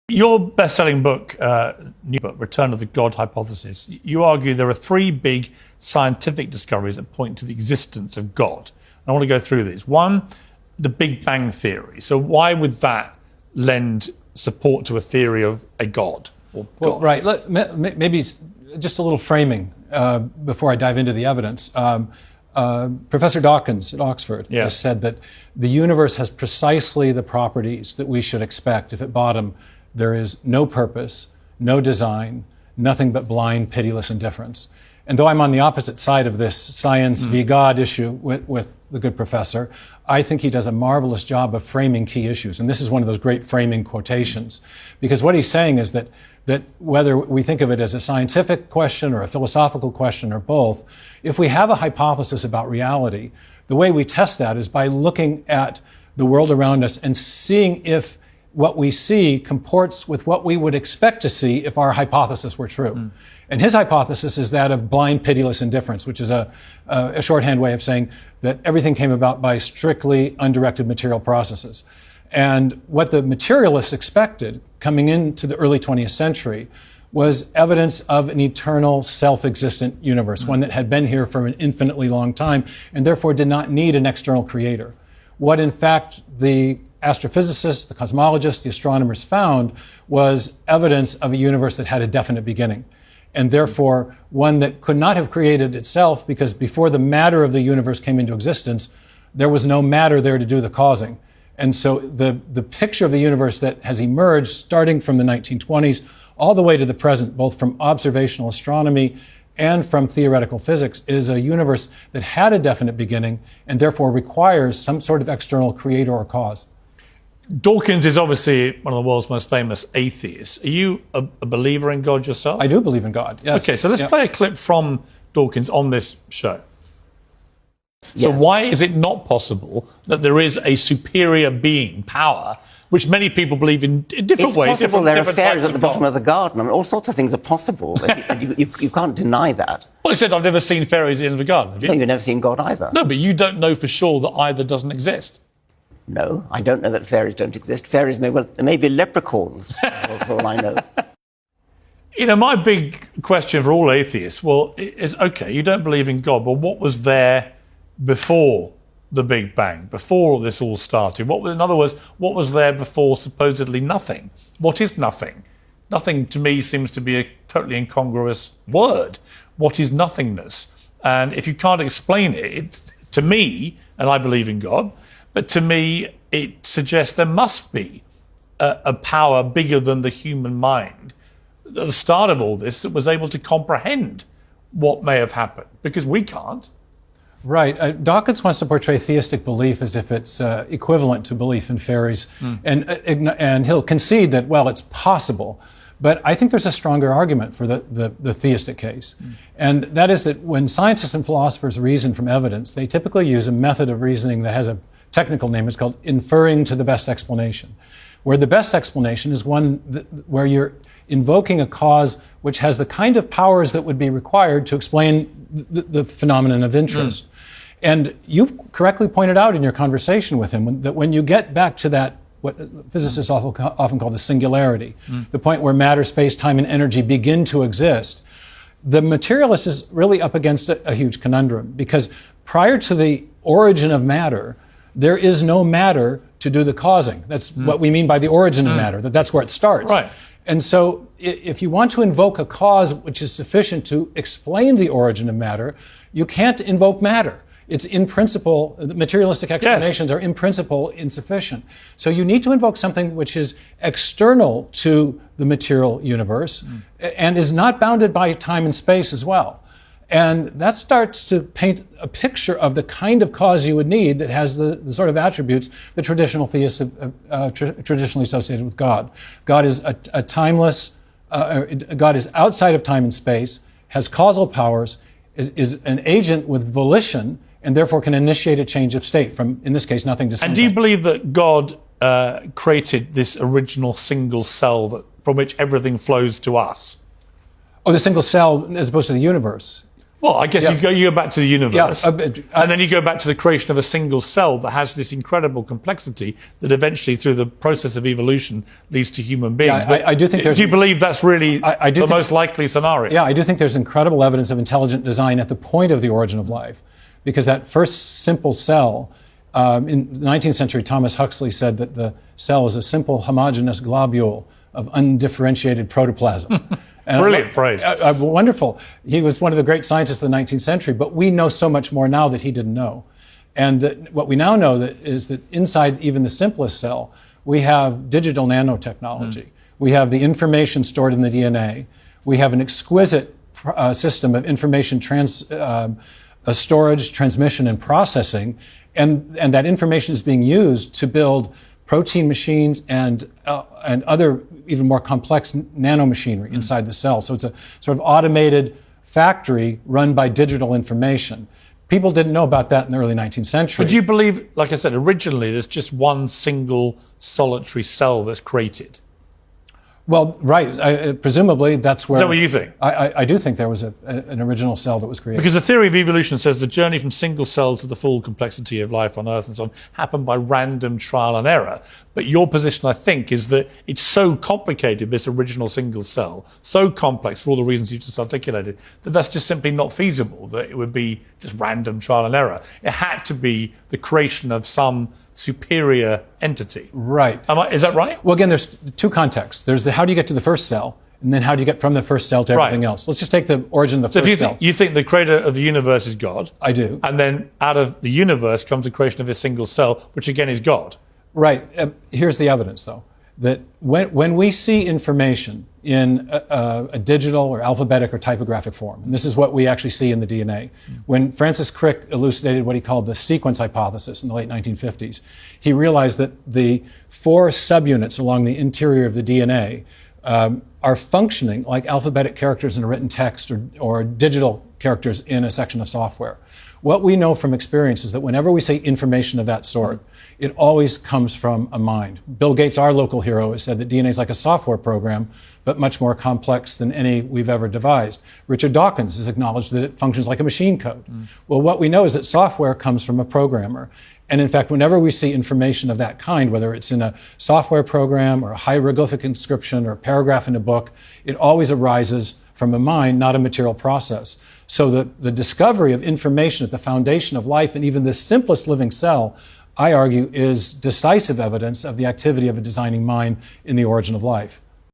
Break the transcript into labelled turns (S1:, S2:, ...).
S1: Your best-selling book, new book, Return of the God Hypothesis, you argue there are three big scientific discoveries that point to the existence of God. I want to go through these. One, the Big Bang Theory. So why would that lend support to a theory of a God? Or God?
S2: Well, right. Maybe just a little framing before I dive into the evidence. Professor Dawkins at Oxford has said that the universe has precisely the properties that we should expect if at bottom there is no purpose, no design, nothing but blind, pitiless indifference. And though I'm on the opposite side of this science v. God issue with the good professor, I think he does a marvelous job of framing key issues. And this is one of those great framing quotations. Because what he's saying is that whether we think of it as a scientific question or a philosophical question or both, if we have a hypothesis about reality, the way we test that is by looking at the world around us and seeing if what we see comports with what we would expect to see if our hypothesis were true. And his hypothesis is that of blind, pitiless indifference, which is a shorthand way of saying that everything came about by strictly undirected material processes. And what the materialists expected coming into the early 20th century was evidence of an eternal, self-existent universe, one that had been here for an infinitely long time and therefore did not need an external creator. What in fact the astrophysicists, the cosmologists, the astronomers found was evidence of a universe that had a definite beginning, and therefore one that could not have created itself, because before the matter of the universe came into existence, there was no matter there to do the causing. And so the picture of the universe that has emerged starting from the 1920s all the way to the present, both from observational astronomy and from theoretical physics, is a universe that had a definite beginning and therefore requires some sort of external creator or cause.
S1: Dawkins is obviously one of the world's most famous atheists. Are you a believer in God yourself?
S2: I do believe in God, yes.
S1: Okay, so let's play a clip from Dawkins on this show. So why is it not possible that there is a superior being, power, which many people believe in different ways?
S3: It's possible there are fairies at the bottom of the garden. I mean, all sorts of things are possible. and you can't deny that.
S1: Well, he said, I've never seen fairies at the end of the garden. Have you?
S3: No, you've never seen God either.
S1: No, but you don't know for sure that either doesn't exist.
S3: No, I don't know that fairies don't exist. Fairies may be leprechauns, for all I know.
S1: You know, my big question for all atheists, is, okay, you don't believe in God, but what was there before the Big Bang, before this all started? In other words, what was there before supposedly nothing? What is nothing? Nothing to me seems to be a totally incongruous word. What is nothingness? And if you can't explain it, to me, and I believe in God, but to me, it suggests there must be a power bigger than the human mind at the start of all this that was able to comprehend what may have happened, because we can't.
S2: Right. Dawkins wants to portray theistic belief as if it's equivalent to belief in fairies, and he'll concede that, well, it's possible. But I think there's a stronger argument for the theistic case. And that is that when scientists and philosophers reason from evidence, they typically use a method of reasoning that has a technical name. It's called inferring to the best explanation, where the best explanation is one where you're invoking a cause which has the kind of powers that would be required to explain the phenomenon of interest. And you correctly pointed out in your conversation with him that when you get back to that, what physicists often call the singularity, the point where matter, space, time, and energy begin to exist, the materialist is really up against a huge conundrum, because prior to the origin of matter, there is no matter to do the causing. That's what we mean by the origin of matter, that's where it starts.
S1: Right.
S2: And so if you want to invoke a cause which is sufficient to explain the origin of matter, you can't invoke matter. It's in principle, the materialistic explanations are in principle insufficient. So you need to invoke something which is external to the material universe and is not bounded by time and space as well. And that starts to paint a picture of the kind of cause you would need that has the sort of attributes that traditional theists have traditionally associated with God. God is a timeless, God is outside of time and space, has causal powers, is an agent with volition, and therefore can initiate a change of state from, in this case, nothing to something.
S1: And do you believe that God created this original single cell from which everything flows to us?
S2: Oh, the single cell as opposed to the universe.
S1: Well, I guess you go back to the universe,
S2: and
S1: then you go back to the creation of a single cell that has this incredible complexity that eventually, through the process of evolution, leads to human beings.
S2: I do think
S1: do you believe that's really the most likely scenario?
S2: Yeah, I do think there's incredible evidence of intelligent design at the point of the origin of life, because that first simple cell, in the 19th century, Thomas Huxley said that the cell is a simple homogeneous globule of undifferentiated protoplasm.
S1: Brilliant phrase.
S2: Wonderful. He was one of the great scientists of the 19th century, but we know so much more now that he didn't know. And what we now know is that inside even the simplest cell, we have digital nanotechnology. We have the information stored in the DNA. We have an exquisite system of information storage, transmission, and processing. And that information is being used to build protein machines and other even more complex nanomachinery inside the cell. So it's a sort of automated factory run by digital information. People didn't know about that in the early 19th century.
S1: But do you believe, like I said, originally there's just one single solitary cell that's created?
S2: Well, right. Presumably, that's where...
S1: Is that what you think?
S2: I do think there was an original cell that was created.
S1: Because the theory of evolution says the journey from single cell to the full complexity of life on Earth and so on happened by random trial and error. But your position, I think, is that it's so complicated, this original single cell, so complex for all the reasons you just articulated, that that's just simply not feasible, that it would be just random trial and error. It had to be the creation of some superior entity.
S2: Right.
S1: Is that right?
S2: Well, again, there's two contexts. There's the how do you get to the first cell, and then how do you get from the first cell to everything else. Let's just take the origin of the first cell.
S1: You think the creator of the universe is God?
S2: I do.
S1: And then out of the universe comes the creation of a single cell, which again is God.
S2: Right. Here's the evidence, though, that when we see information in a digital or alphabetic or typographic form, and this is what we actually see in the DNA. When Francis Crick elucidated what he called the sequence hypothesis in the late 1950s, he realized that the 4 subunits along the interior of the DNA are functioning like alphabetic characters in a written text or digital characters in a section of software. What we know from experience is that whenever we say information of that sort, it always comes from a mind. Bill Gates, our local hero, has said that DNA is like a software program, but much more complex than any we've ever devised. Richard Dawkins has acknowledged that it functions like a machine code. Well, what we know is that software comes from a programmer. And in fact, whenever we see information of that kind, whether it's in a software program or a hieroglyphic inscription or a paragraph in a book, it always arises from a mind, not a material process. So the discovery of information at the foundation of life and even the simplest living cell, I argue, is decisive evidence of the activity of a designing mind in the origin of life.